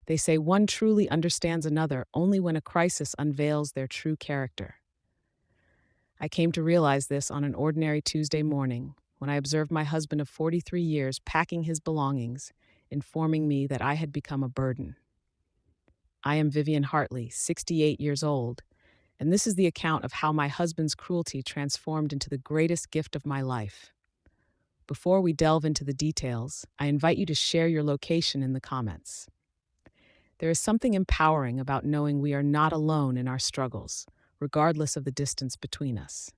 They say one truly understands another only when a crisis unveils their true character. I came to realize this on an ordinary Tuesday morning when I observed my husband of 43 years packing his belongings, informing me that I had become a burden. I am Vivian Hartley, 68 years old, and this is the account of how my husband's cruelty transformed into the greatest gift of my life. Before we delve into the details, I invite you to share your location in the comments. There is something empowering about knowing we are not alone in our struggles, regardless of the distance between us.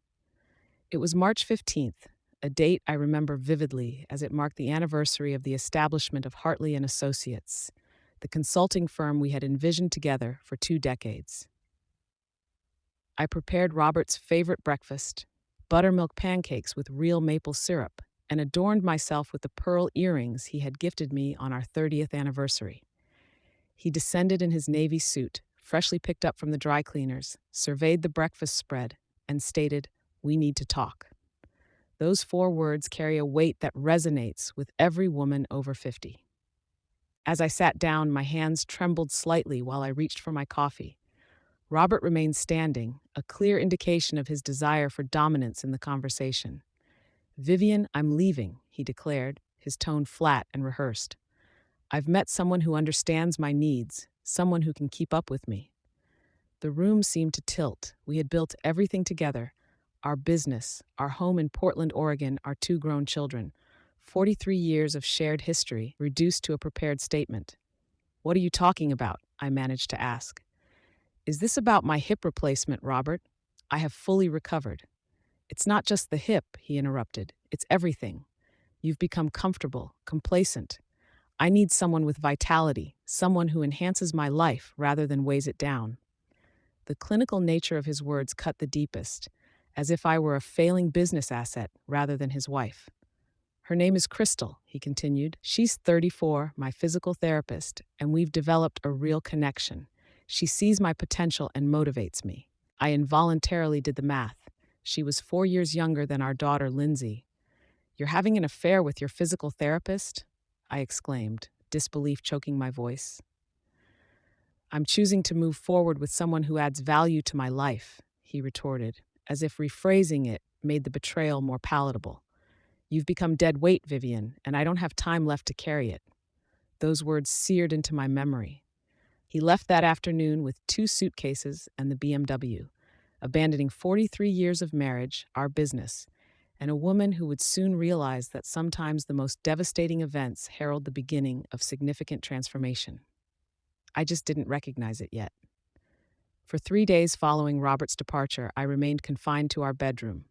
It was March 15th, a date I remember vividly as it marked the anniversary of the establishment of Hartley and Associates, the consulting firm we had envisioned together for 2 decades. I prepared Robert's favorite breakfast, buttermilk pancakes with real maple syrup, and adorned myself with the pearl earrings he had gifted me on our 30th anniversary. He descended in his navy suit, freshly picked up from the dry cleaners, surveyed the breakfast spread, and stated, "We need to talk." Those 4 words carry a weight that resonates with every woman over 50. As I sat down, my hands trembled slightly while I reached for my coffee. Robert remained standing, a clear indication of his desire for dominance in the conversation. "Vivian, I'm leaving," he declared, his tone flat and rehearsed. "I've met someone who understands my needs, someone who can keep up with me." The room seemed to tilt. We had built everything together: our business, our home in Portland, Oregon, our 2 grown children. 43 years of shared history reduced to a prepared statement. "What are you talking about?" I managed to ask. "Is this about my hip replacement, Robert? I have fully recovered." "It's not just the hip," he interrupted. "It's everything. You've become comfortable, complacent. I need someone with vitality, someone who enhances my life rather than weighs it down." The clinical nature of his words cut the deepest, as if I were a failing business asset rather than his wife. "Her name is Crystal," he continued. "She's 34, my physical therapist, and we've developed a real connection. She sees my potential and motivates me." I involuntarily did the math. She was 4 years younger than our daughter, Lindsay. "You're having an affair with your physical therapist?" I exclaimed, disbelief choking my voice. "I'm choosing to move forward with someone who adds value to my life," he retorted, as if rephrasing it made the betrayal more palatable. "You've become dead weight, Vivian, and I don't have time left to carry it." Those words seared into my memory. He left that afternoon with 2 suitcases and the BMW, abandoning 43 years of marriage, our business, and a woman who would soon realize that sometimes the most devastating events herald the beginning of significant transformation. I just didn't recognize it yet. For 3 days following Robert's departure, I remained confined to our bedroom.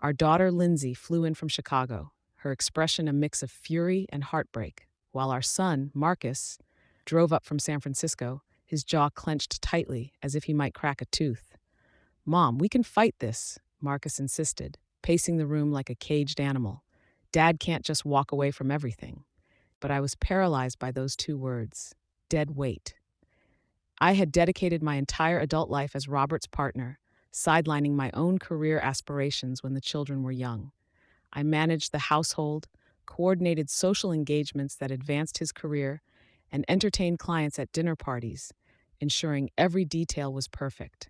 Our daughter, Lindsay, flew in from Chicago, her expression a mix of fury and heartbreak, while our son, Marcus, drove up from San Francisco, his jaw clenched tightly as if he might crack a tooth. "Mom, we can fight this," Marcus insisted, pacing the room like a caged animal. "Dad can't just walk away from everything." But I was paralyzed by those 2 words: dead weight. I had dedicated my entire adult life as Robert's partner, sidelining my own career aspirations when the children were young. I managed the household, coordinated social engagements that advanced his career, and entertained clients at dinner parties, ensuring every detail was perfect.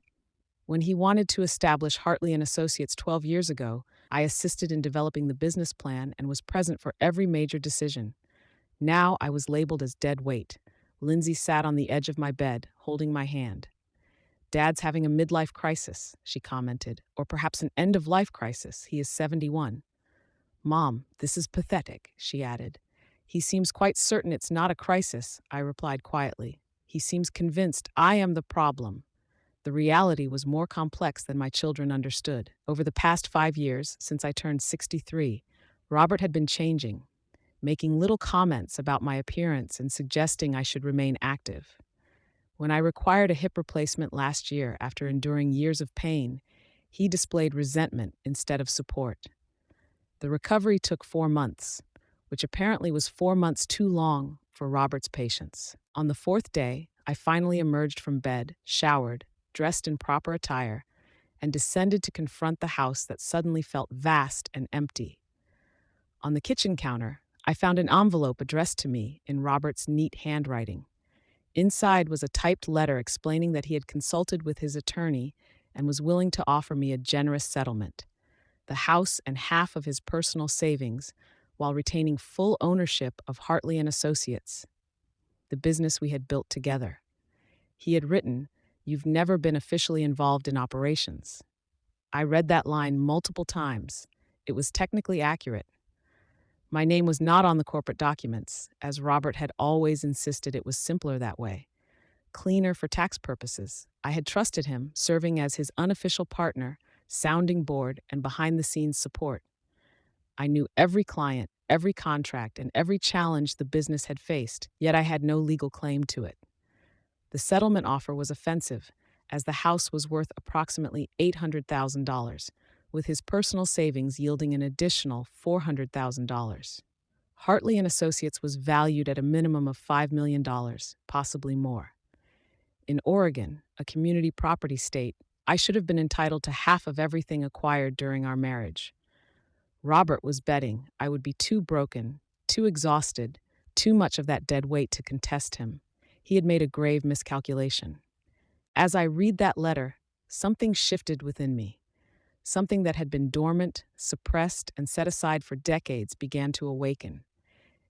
When he wanted to establish Hartley and Associates 12 years ago, I assisted in developing the business plan and was present for every major decision. Now I was labeled as dead weight. Lindsay sat on the edge of my bed, holding my hand. "Dad's having a midlife crisis," she commented, "or perhaps an end-of-life crisis. He is 71. "Mom, this is pathetic," she added. "He seems quite certain it's not a crisis," I replied quietly. "He seems convinced I am the problem." The reality was more complex than my children understood. Over the past 5 years, since I turned 63, Robert had been changing, making little comments about my appearance and suggesting I should remain active. When I required a hip replacement last year after enduring years of pain, he displayed resentment instead of support. The recovery took 4 months, which apparently was 4 months too long for Robert's patience. On the 4th day, I finally emerged from bed, showered, dressed in proper attire, and descended to confront the house that suddenly felt vast and empty. On the kitchen counter, I found an envelope addressed to me in Robert's neat handwriting. Inside was a typed letter explaining that he had consulted with his attorney and was willing to offer me a generous settlement, the house and half of his personal savings, while retaining full ownership of Hartley and Associates, the business we had built together. He had written, "You've never been officially involved in operations." I read that line multiple times. It was technically accurate. My name was not on the corporate documents, as Robert had always insisted it was simpler that way, cleaner for tax purposes. I had trusted him, serving as his unofficial partner, sounding board, and behind-the-scenes support. I knew every client, every contract, and every challenge the business had faced, yet I had no legal claim to it. The settlement offer was offensive, as the house was worth approximately $800,000, with his personal savings yielding an additional $400,000. Hartley and Associates was valued at a minimum of $5 million, possibly more. In Oregon, a community property state, I should have been entitled to half of everything acquired during our marriage. Robert was betting I would be too broken, too exhausted, too much of that dead weight to contest him. He had made a grave miscalculation. As I read that letter, something shifted within me. Something that had been dormant, suppressed, and set aside for decades began to awaken.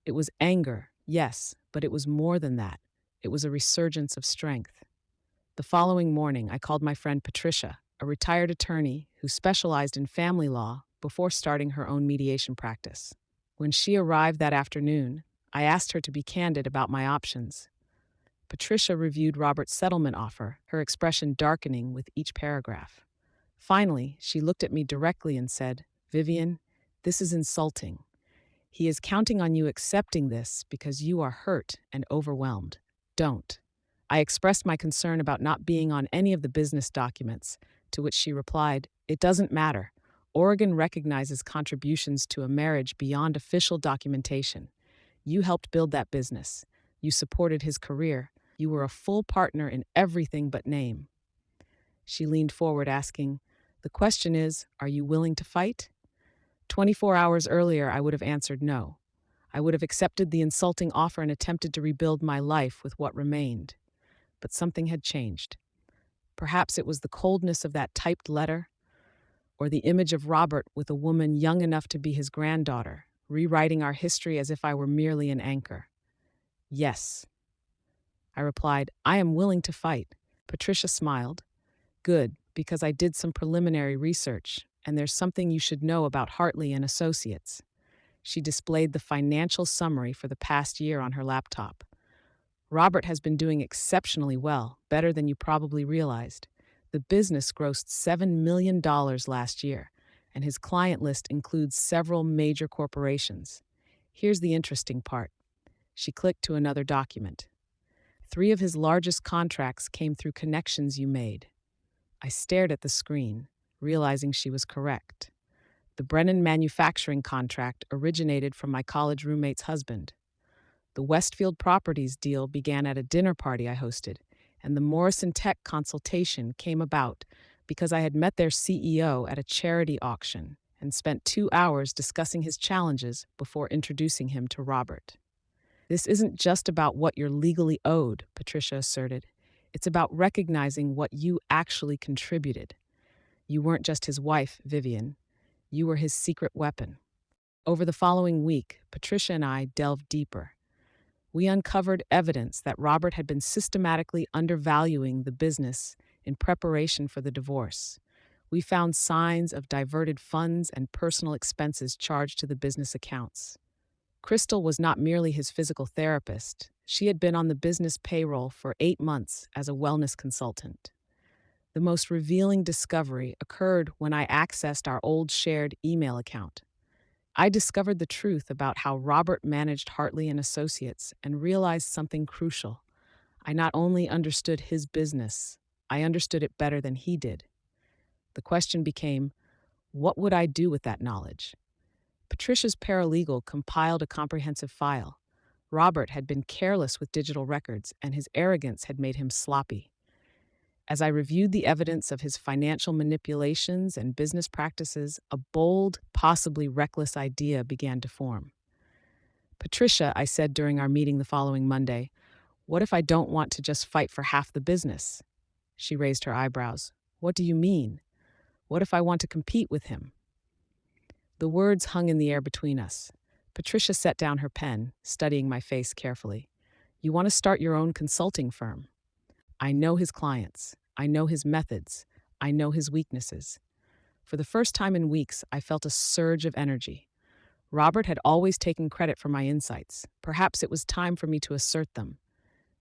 It was anger, yes, but it was more than that. It was a resurgence of strength. The following morning, I called my friend Patricia, a retired attorney who specialized in family law before starting her own mediation practice. When she arrived that afternoon, I asked her to be candid about my options. Patricia reviewed Robert's settlement offer, her expression darkening with each paragraph. Finally, she looked at me directly and said, "Vivian, this is insulting. He is counting on you accepting this because you are hurt and overwhelmed. Don't." I expressed my concern about not being on any of the business documents, to which she replied, "It doesn't matter. Oregon recognizes contributions to a marriage beyond official documentation. You helped build that business. You supported his career. You were a full partner in everything but name." She leaned forward, asking, "The question is, are you willing to fight?" 24 hours earlier, I would have answered no. I would have accepted the insulting offer and attempted to rebuild my life with what remained. But something had changed. Perhaps it was the coldness of that typed letter, or the image of Robert with a woman young enough to be his granddaughter, rewriting our history as if I were merely an anchor. "Yes," I replied, "I am willing to fight." Patricia smiled. "Good, because I did some preliminary research, and there's something you should know about Hartley and Associates." She displayed the financial summary for the past year on her laptop. "Robert has been doing exceptionally well, better than you probably realized. The business grossed $7 million last year, and his client list includes several major corporations. Here's the interesting part." She clicked to another document. "3 of his largest contracts came through connections you made." I stared at the screen, realizing she was correct. The Brennan manufacturing contract originated from my college roommate's husband. The Westfield Properties deal began at a dinner party I hosted, and the Morrison Tech consultation came about because I had met their CEO at a charity auction and spent 2 hours discussing his challenges before introducing him to Robert. "This isn't just about what you're legally owed," Patricia asserted. "It's about recognizing what you actually contributed. You weren't just his wife, Vivian. You were his secret weapon." Over the following week, Patricia and I delved deeper. We uncovered evidence that Robert had been systematically undervaluing the business in preparation for the divorce. We found signs of diverted funds and personal expenses charged to the business accounts. Crystal was not merely his physical therapist. She had been on the business payroll for 8 months as a wellness consultant. The most revealing discovery occurred when I accessed our old shared email account. I discovered the truth about how Robert managed Hartley and Associates and realized something crucial. I not only understood his business, I understood it better than he did. The question became, what would I do with that knowledge? Patricia's paralegal compiled a comprehensive file. Robert had been careless with digital records, and his arrogance had made him sloppy. As I reviewed the evidence of his financial manipulations and business practices, a bold, possibly reckless idea began to form. "Patricia," I said during our meeting the following Monday, What if I don't want to just fight for half the business? She raised her eyebrows. What do you mean? What if I want to compete with him? The words hung in the air between us. Patricia set down her pen, studying my face carefully. You want to start your own consulting firm? I know his clients. I know his methods. I know his weaknesses. For the first time in weeks, I felt a surge of energy. Robert had always taken credit for my insights. Perhaps it was time for me to assert them.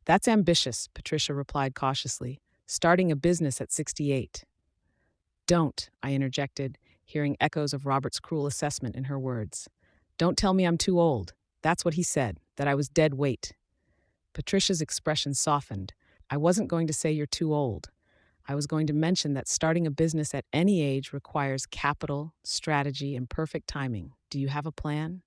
That's ambitious, Patricia replied cautiously. Starting a business at 68. Don't, I interjected, hearing echoes of Robert's cruel assessment in her words. Don't tell me I'm too old. That's what he said, that I was dead weight. Patricia's expression softened. I wasn't going to say you're too old. I was going to mention that starting a business at any age requires capital, strategy, and perfect timing. Do you have a plan?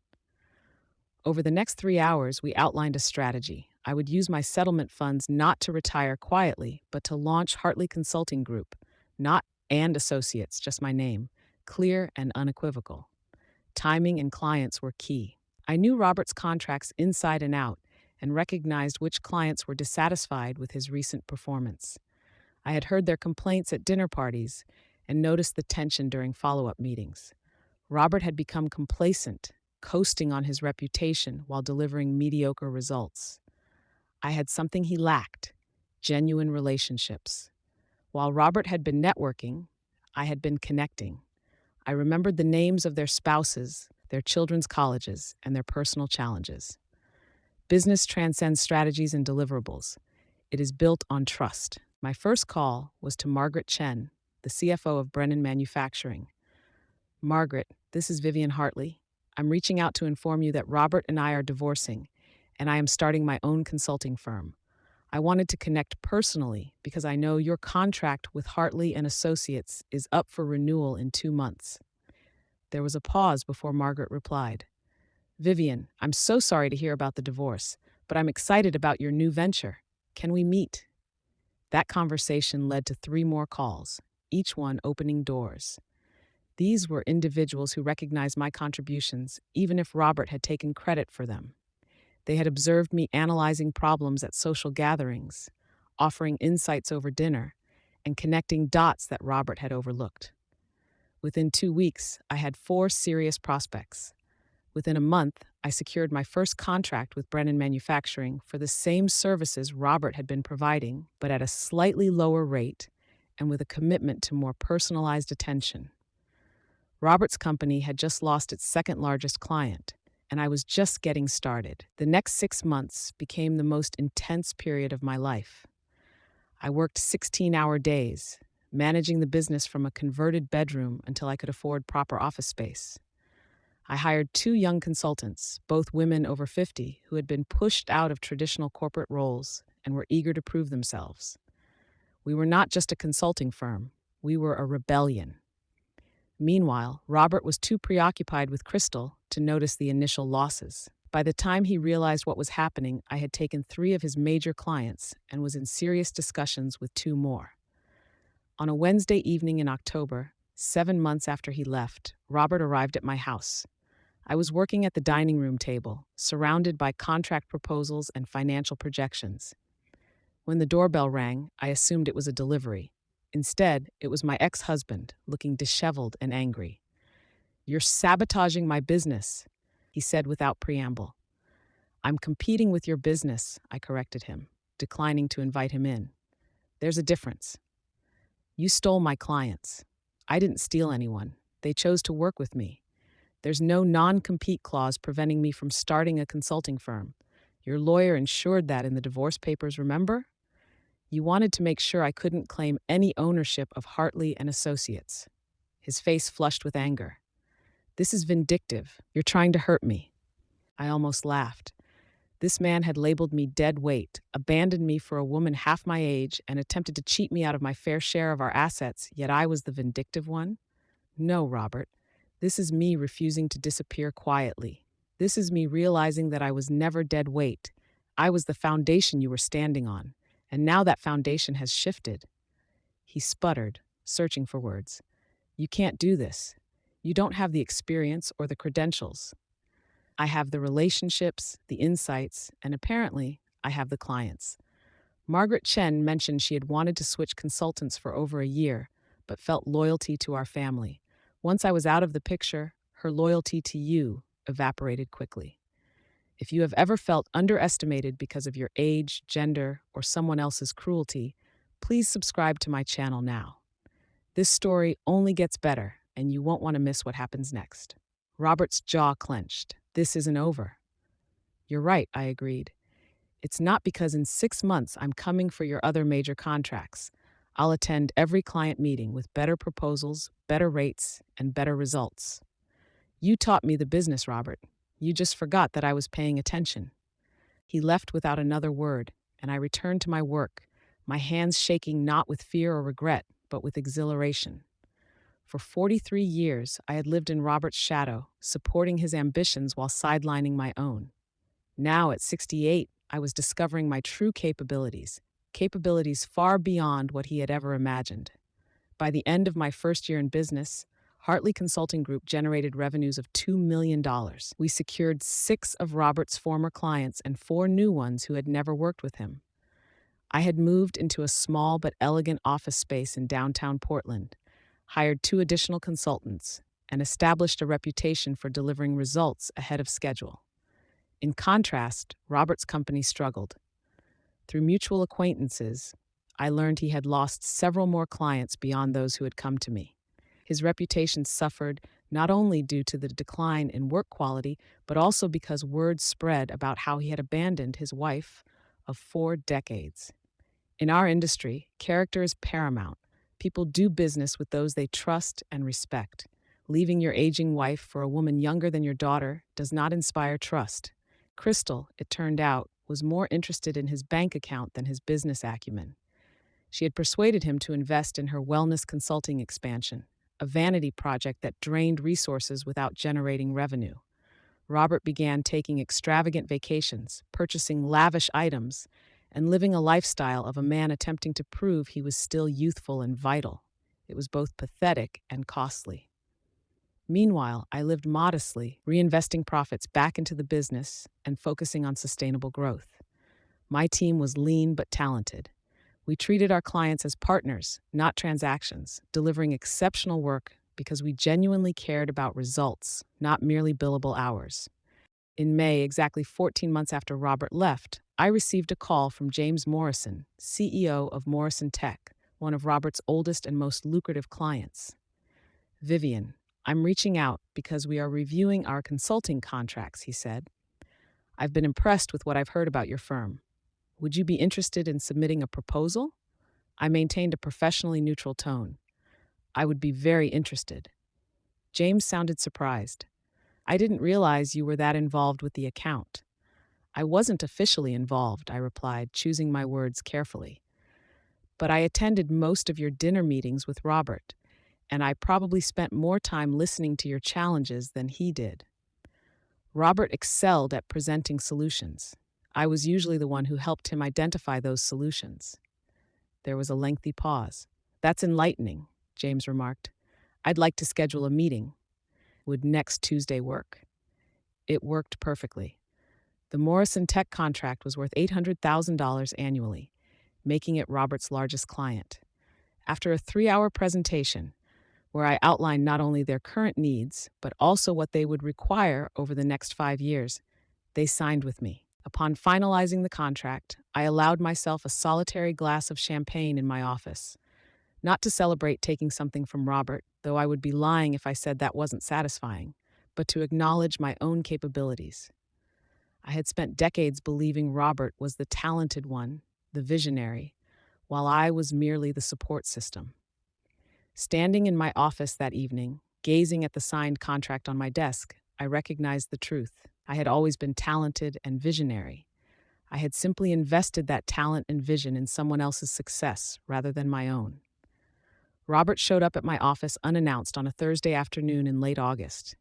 Over the next 3 hours, we outlined a strategy. I would use my settlement funds not to retire quietly, but to launch Hartley Consulting Group. Not and Associates, just my name. Clear and unequivocal. Timing and clients were key. I knew Robert's contracts inside and out and recognized which clients were dissatisfied with his recent performance. I had heard their complaints at dinner parties and noticed the tension during follow-up meetings. Robert had become complacent, coasting on his reputation while delivering mediocre results. I had something he lacked: genuine relationships. While Robert had been networking, I had been connecting. I remembered the names of their spouses, their children's colleges, and their personal challenges. Business transcends strategies and deliverables. It is built on trust. My first call was to Margaret Chen, the CFO of Brennan Manufacturing. Margaret, this is Vivian Hartley. I'm reaching out to inform you that Robert and I are divorcing, and I am starting my own consulting firm. I wanted to connect personally because I know your contract with Hartley and Associates is up for renewal in 2 months. There was a pause before Margaret replied. Vivian, I'm so sorry to hear about the divorce, but I'm excited about your new venture. Can we meet? That conversation led to 3 more calls, each one opening doors. These were individuals who recognized my contributions, even if Robert had taken credit for them. They had observed me analyzing problems at social gatherings, offering insights over dinner, and connecting dots that Robert had overlooked. Within 2 weeks, I had 4 serious prospects. Within a month, I secured my first contract with Brennan Manufacturing for the same services Robert had been providing, but at a slightly lower rate and with a commitment to more personalized attention. Robert's company had just lost its second largest client, and I was just getting started. The next 6 months became the most intense period of my life. I worked 16-hour days, managing the business from a converted bedroom until I could afford proper office space. I hired 2 young consultants, both women over 50, who had been pushed out of traditional corporate roles and were eager to prove themselves. We were not just a consulting firm, we were a rebellion. Meanwhile, Robert was too preoccupied with Crystal to notice the initial losses. By the time he realized what was happening, I had taken 3 of his major clients and was in serious discussions with 2 more. On a Wednesday evening in October, 7 months after he left, Robert arrived at my house. I was working at the dining room table, surrounded by contract proposals and financial projections. When the doorbell rang, I assumed it was a delivery. Instead, it was my ex-husband, looking disheveled and angry. You're sabotaging my business, he said without preamble. I'm competing with your business, I corrected him, declining to invite him in. There's a difference. You stole my clients. I didn't steal anyone. They chose to work with me. There's no non-compete clause preventing me from starting a consulting firm. Your lawyer ensured that in the divorce papers, remember? You wanted to make sure I couldn't claim any ownership of Hartley and Associates. His face flushed with anger. This is vindictive. You're trying to hurt me. I almost laughed. This man had labeled me dead weight, abandoned me for a woman half my age, and attempted to cheat me out of my fair share of our assets, yet I was the vindictive one? No, Robert. This is me refusing to disappear quietly. This is me realizing that I was never dead weight. I was the foundation you were standing on, and now that foundation has shifted. He sputtered, searching for words. You can't do this. You don't have the experience or the credentials. I have the relationships, the insights, and apparently, I have the clients. Margaret Chen mentioned she had wanted to switch consultants for over a year, but felt loyalty to our family. Once I was out of the picture, her loyalty to you evaporated quickly. If you have ever felt underestimated because of your age, gender, or someone else's cruelty, please subscribe to my channel now. This story only gets better, and you won't want to miss what happens next. Robert's jaw clenched. This isn't over. You're right, I agreed. It's not because in 6 months I'm coming for your other major contracts. I'll attend every client meeting with better proposals, better rates, and better results. You taught me the business, Robert. You just forgot that I was paying attention. He left without another word, and I returned to my work, my hands shaking not with fear or regret, but with exhilaration. For 43 years, I had lived in Robert's shadow, supporting his ambitions while sidelining my own. Now, at 68, I was discovering my true capabilities far beyond what he had ever imagined. By the end of my first year in business, Hartley Consulting Group generated revenues of $2 million. We secured 6 of Robert's former clients and 4 new ones who had never worked with him. I had moved into a small but elegant office space in downtown Portland, hired 2 additional consultants, and established a reputation for delivering results ahead of schedule. In contrast, Robert's company struggled. Through mutual acquaintances, I learned he had lost several more clients beyond those who had come to me. His reputation suffered not only due to the decline in work quality, but also because word spread about how he had abandoned his wife of 4 decades. In our industry, character is paramount. People do business with those they trust and respect. Leaving your aging wife for a woman younger than your daughter does not inspire trust. Crystal, it turned out, was more interested in his bank account than his business acumen. She had persuaded him to invest in her wellness consulting expansion, a vanity project that drained resources without generating revenue. Robert began taking extravagant vacations, purchasing lavish items, and living a lifestyle of a man attempting to prove he was still youthful and vital. It was both pathetic and costly. Meanwhile, I lived modestly, reinvesting profits back into the business and focusing on sustainable growth. My team was lean but talented. We treated our clients as partners, not transactions, delivering exceptional work because we genuinely cared about results, not merely billable hours. In May, exactly 14 months after Robert left, I received a call from James Morrison, CEO of Morrison Tech, one of Robert's oldest and most lucrative clients. Vivian, I'm reaching out because we are reviewing our consulting contracts, he said. I've been impressed with what I've heard about your firm. Would you be interested in submitting a proposal? I maintained a professionally neutral tone. I would be very interested. James sounded surprised. I didn't realize you were that involved with the account. I wasn't officially involved, I replied, choosing my words carefully. But I attended most of your dinner meetings with Robert, and I probably spent more time listening to your challenges than he did. Robert excelled at presenting solutions. I was usually the one who helped him identify those solutions. There was a lengthy pause. That's enlightening, James remarked. I'd like to schedule a meeting. Would next Tuesday work? It worked perfectly. The Morrison Tech contract was worth $800,000 annually, making it Robert's largest client. After a 3-hour presentation, where I outlined not only their current needs, but also what they would require over the next 5 years, they signed with me. Upon finalizing the contract, I allowed myself a solitary glass of champagne in my office. Not to celebrate taking something from Robert, though I would be lying if I said that wasn't satisfying, but to acknowledge my own capabilities. I had spent decades believing Robert was the talented one, the visionary, while I was merely the support system. Standing in my office that evening, gazing at the signed contract on my desk, I recognized the truth. I had always been talented and visionary. I had simply invested that talent and vision in someone else's success rather than my own. Robert showed up at my office unannounced on a Thursday afternoon in late August.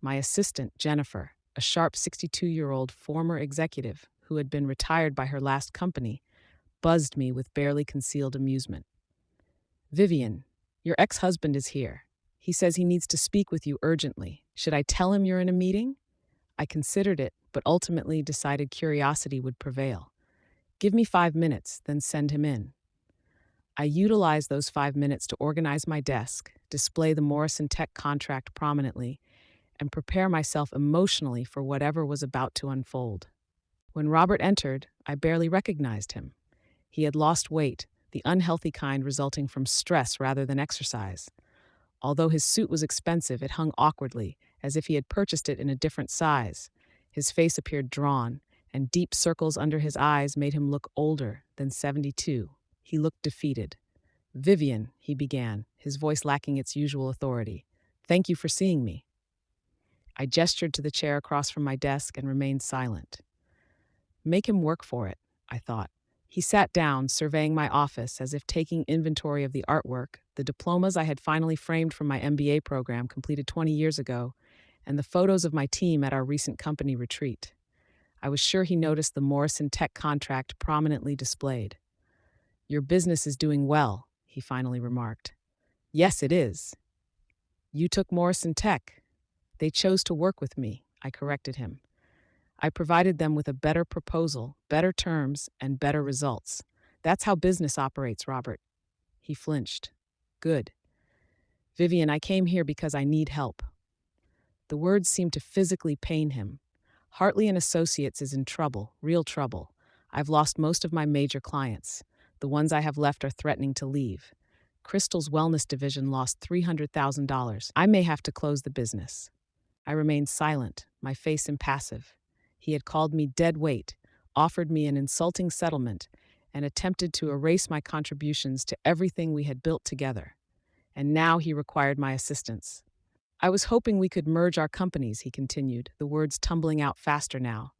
My assistant, Jennifer, a sharp 62-year-old former executive who had been retired by her last company, buzzed me with barely concealed amusement. Vivian, your ex-husband is here. He says he needs to speak with you urgently. Should I tell him you're in a meeting? I considered it, but ultimately decided curiosity would prevail. Give me 5 minutes, then send him in. I utilized those 5 minutes to organize my desk, display the Morrison Tech contract prominently, and prepare myself emotionally for whatever was about to unfold. When Robert entered, I barely recognized him. He had lost weight, the unhealthy kind resulting from stress rather than exercise. Although his suit was expensive, it hung awkwardly, as if he had purchased it in a different size. His face appeared drawn, and deep circles under his eyes made him look older than 72. He looked defeated. "Vivian," he began, his voice lacking its usual authority. "Thank you for seeing me." I gestured to the chair across from my desk and remained silent. Make him work for it, I thought. He sat down, surveying my office as if taking inventory of the artwork, the diplomas I had finally framed from my MBA program completed 20 years ago, and the photos of my team at our recent company retreat. I was sure he noticed the Morrison Tech contract prominently displayed. "Your business is doing well," he finally remarked. "Yes, it is." "You took Morrison Tech." "They chose to work with me," I corrected him. "I provided them with a better proposal, better terms, and better results. That's how business operates, Robert." He flinched. "Good. Vivian, I came here because I need help." The words seemed to physically pain him. "Hartley and Associates is in trouble, real trouble. I've lost most of my major clients. The ones I have left are threatening to leave. Crystal's wellness division lost $300,000. I may have to close the business." I remained silent, my face impassive. He had called me dead weight, offered me an insulting settlement, and attempted to erase my contributions to everything we had built together. And now he required my assistance. "I was hoping we could merge our companies," he continued, the words tumbling out faster now.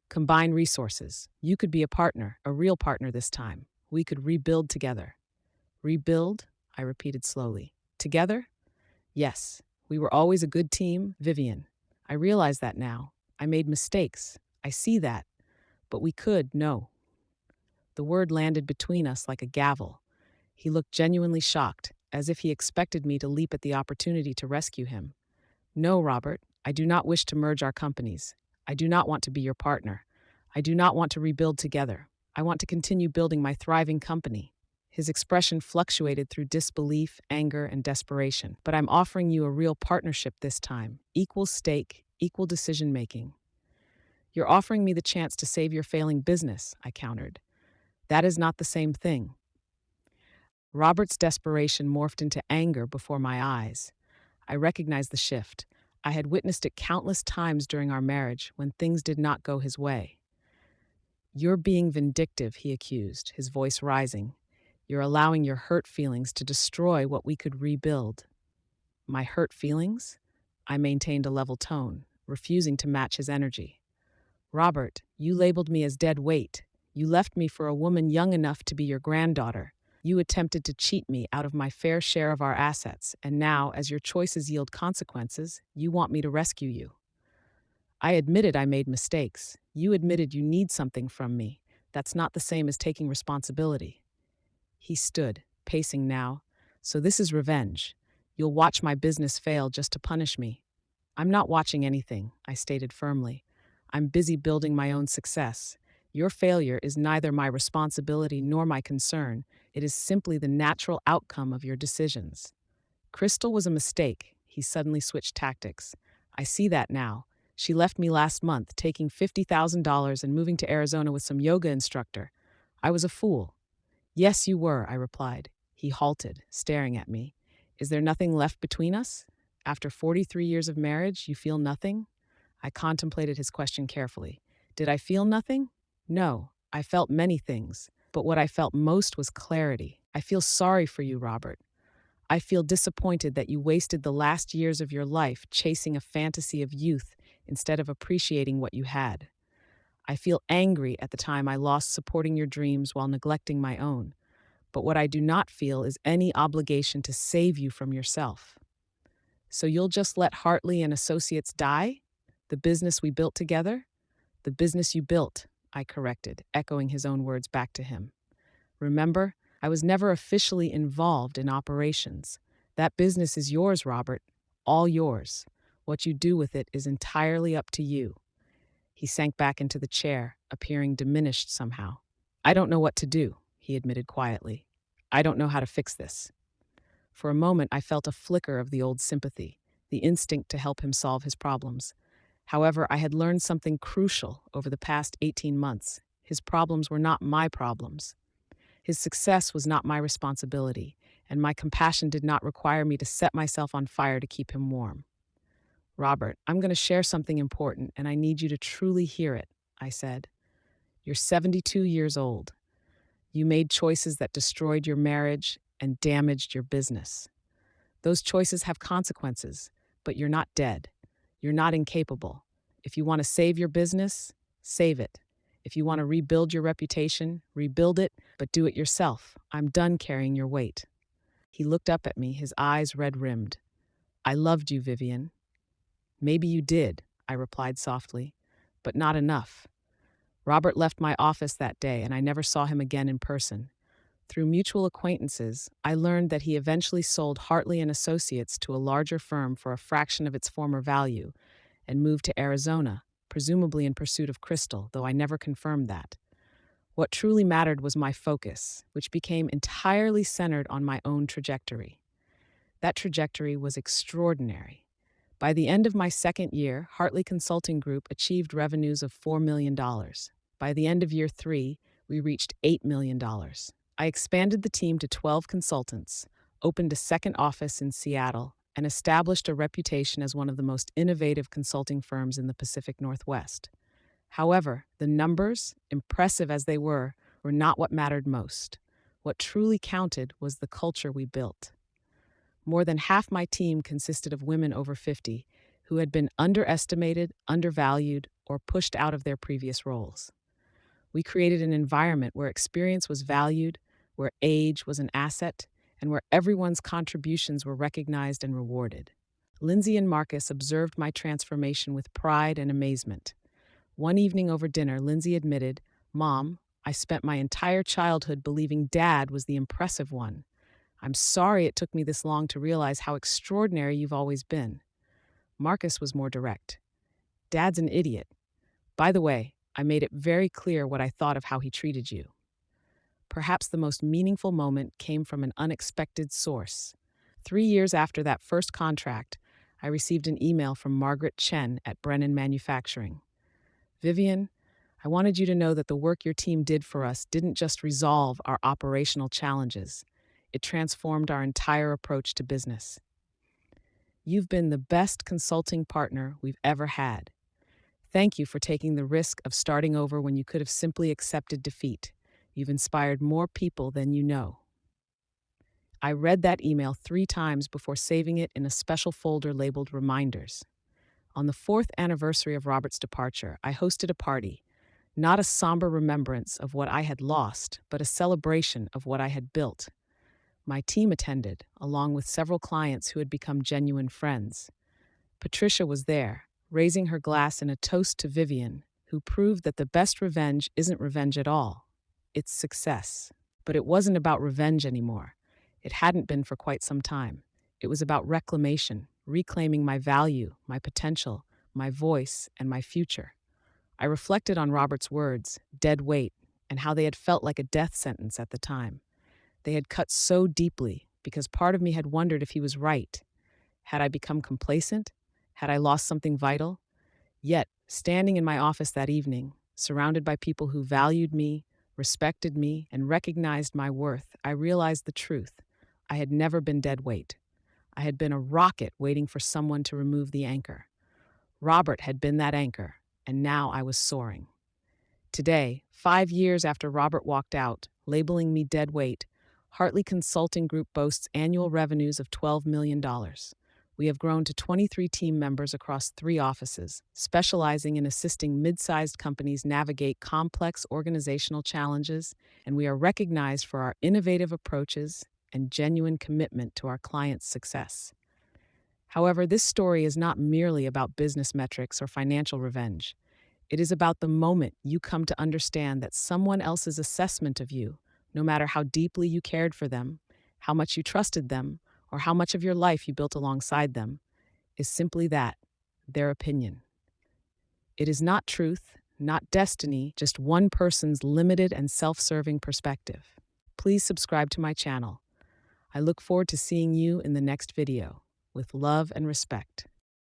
"Combine resources. You could be a partner, a real partner this time. We could rebuild together." "Rebuild?" I repeated slowly. "Together?" "Yes. We were always a good team, Vivian. I realize that now. I made mistakes. I see that. But we could, no." The word landed between us like a gavel. He looked genuinely shocked, as if he expected me to leap at the opportunity to rescue him. "No, Robert, I do not wish to merge our companies. I do not want to be your partner. I do not want to rebuild together. I want to continue building my thriving company." His expression fluctuated through disbelief, anger, and desperation. "But I'm offering you a real partnership this time. Equal stake, equal decision-making." "You're offering me the chance to save your failing business," I countered. "That is not the same thing." Robert's desperation morphed into anger before my eyes. I recognized the shift. I had witnessed it countless times during our marriage when things did not go his way. "You're being vindictive," he accused, his voice rising. "You're allowing your hurt feelings to destroy what we could rebuild." "My hurt feelings?" I maintained a level tone, refusing to match his energy. "Robert, you labeled me as dead weight. You left me for a woman young enough to be your granddaughter. You attempted to cheat me out of my fair share of our assets, and now, as your choices yield consequences, you want me to rescue you." I admitted I made mistakes. You admitted you need something from me. That's not the same as taking responsibility. He stood, pacing now. "So this is revenge. You'll watch my business fail just to punish me." "I'm not watching anything," I stated firmly. "I'm busy building my own success. Your failure is neither my responsibility nor my concern. It is simply the natural outcome of your decisions." "Crystal was a mistake." He suddenly switched tactics. "I see that now. She left me last month, taking $50,000 and moving to Arizona with some yoga instructor. I was a fool." "Yes, you were," I replied. He halted, staring at me. "Is there nothing left between us? After 43 years of marriage, you feel nothing?" I contemplated his question carefully. Did I feel nothing? No, I felt many things, but what I felt most was clarity. I feel sorry for you, Robert. I feel disappointed that you wasted the last years of your life chasing a fantasy of youth instead of appreciating what you had. I feel angry at the time I lost supporting your dreams while neglecting my own. But what I do not feel is any obligation to save you from yourself. So you'll just let Hartley and Associates die? The business we built together? The business you built, I corrected, echoing his own words back to him. Remember, I was never officially involved in operations. That business is yours, Robert. All yours. What you do with it is entirely up to you. He sank back into the chair, appearing diminished somehow. I don't know what to do, he admitted quietly. I don't know how to fix this. For a moment, I felt a flicker of the old sympathy, the instinct to help him solve his problems. However, I had learned something crucial over the past 18 months. His problems were not my problems. His success was not my responsibility, and my compassion did not require me to set myself on fire to keep him warm. Robert, I'm going to share something important, and I need you to truly hear it, I said. You're 72 years old. You made choices that destroyed your marriage and damaged your business. Those choices have consequences, but you're not dead. You're not incapable. If you want to save your business, save it. If you want to rebuild your reputation, rebuild it, but do it yourself. I'm done carrying your weight. He looked up at me, his eyes red-rimmed. I loved you, Vivian. Maybe you did, I replied softly, but not enough. Robert left my office that day, and I never saw him again in person. Through mutual acquaintances, I learned that he eventually sold Hartley and Associates to a larger firm for a fraction of its former value and moved to Arizona, presumably in pursuit of crystal, though I never confirmed that. What truly mattered was my focus, which became entirely centered on my own trajectory. That trajectory was extraordinary. By the end of my second year, Hartley Consulting Group achieved revenues of $4 million. By the end of year 3, we reached $8 million. I expanded the team to 12 consultants, opened a second office in Seattle, and established a reputation as one of the most innovative consulting firms in the Pacific Northwest. However, the numbers, impressive as they were not what mattered most. What truly counted was the culture we built. More than half my team consisted of women over 50 who had been underestimated, undervalued, or pushed out of their previous roles. We created an environment where experience was valued, where age was an asset, and where everyone's contributions were recognized and rewarded. Lindsay and Marcus observed my transformation with pride and amazement. One evening over dinner, Lindsay admitted, "Mom, I spent my entire childhood believing Dad was the impressive one. I'm sorry it took me this long to realize how extraordinary you've always been." Marcus was more direct. "Dad's an idiot. By the way, I made it very clear what I thought of how he treated you." Perhaps the most meaningful moment came from an unexpected source. 3 years after that first contract, I received an email from Margaret Chen at Brennan Manufacturing. "Vivian, I wanted you to know that the work your team did for us didn't just resolve our operational challenges. It transformed our entire approach to business. You've been the best consulting partner we've ever had. Thank you for taking the risk of starting over when you could have simply accepted defeat. You've inspired more people than you know." I read that email 3 times before saving it in a special folder labeled Reminders. On the 4th anniversary of Robert's departure, I hosted a party, not a somber remembrance of what I had lost, but a celebration of what I had built. My team attended, along with several clients who had become genuine friends. Patricia was there, raising her glass in a toast to Vivian, who proved that the best revenge isn't revenge at all. It's success. But it wasn't about revenge anymore. It hadn't been for quite some time. It was about reclamation, reclaiming my value, my potential, my voice, and my future. I reflected on Robert's words, dead weight, and how they had felt like a death sentence at the time. They had cut so deeply because part of me had wondered if he was right. Had I become complacent? Had I lost something vital? Yet, standing in my office that evening, surrounded by people who valued me, respected me, and recognized my worth, I realized the truth. I had never been dead weight. I had been a rocket waiting for someone to remove the anchor. Robert had been that anchor, and now I was soaring. Today, 5 years after Robert walked out, labeling me dead weight, Hartley Consulting Group boasts annual revenues of $12 million. We have grown to 23 team members across 3 offices, specializing in assisting mid-sized companies navigate complex organizational challenges, and we are recognized for our innovative approaches and genuine commitment to our clients' success. However, this story is not merely about business metrics or financial revenge. It is about the moment you come to understand that someone else's assessment of you, no matter how deeply you cared for them, how much you trusted them, or how much of your life you built alongside them, is simply that, their opinion. It is not truth, not destiny, just one person's limited and self-serving perspective. Please subscribe to my channel. I look forward to seeing you in the next video. With love and respect.